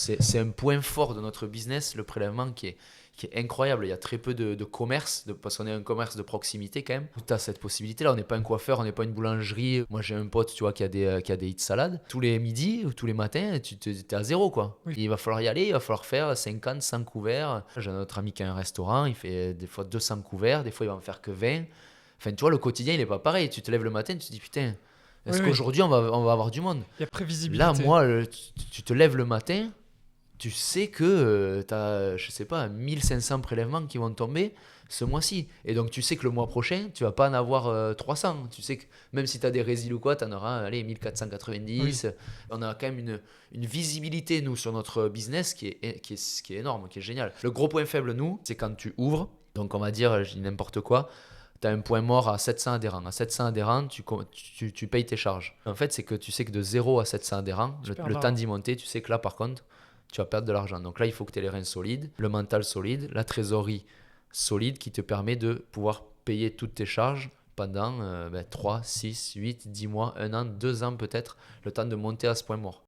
C'est un point fort de notre business, le prélèvement qui est incroyable. Il y a très peu de commerce, parce qu'on est un commerce de proximité quand même. Tu as cette possibilité-là. On n'est pas un coiffeur, on n'est pas une boulangerie. Moi, j'ai un pote, tu vois, qui a des hits salades. Tous les midis ou tous les matins, t'es à zéro, quoi. Oui. Il va falloir y aller, il va falloir faire 50, 100 couverts. J'ai un autre ami qui a un restaurant, il fait des fois 200 couverts, des fois il va en faire que 20. Enfin, tu vois, le quotidien, il n'est pas pareil. Tu te lèves le matin, tu te dis, putain, Oui, est-ce oui. qu'aujourd'hui, on va avoir du monde? Il y a Là, prévisibilité. moi, tu te lèves le matin, tu sais que tu as, je sais pas, 1500 prélèvements qui vont tomber ce mois-ci. Et donc, tu sais que le mois prochain, tu vas pas en avoir 300. Tu sais que même si tu as des résils ou quoi, tu en auras, allez, Oui. 1490. On a quand même une visibilité, nous, sur notre business qui est énorme, qui est génial. Le gros point faible, nous, c'est quand tu ouvres. Donc, on va dire, je dis n'importe quoi, tu as un point mort à 700 adhérents. À 700 adhérents, tu payes tes charges. En fait, c'est que tu sais que de 0 à 700 adhérents, Tu perds de le temps l'argent. d'y monter, tu sais que là, par contre, tu vas perdre de l'argent. Donc là, il faut que tu aies les reins solides, le mental solide, la trésorerie solide qui te permet de pouvoir payer toutes tes charges pendant 3, 6, 8, 10 mois, un an, 2 ans peut-être, le temps de monter à ce point mort.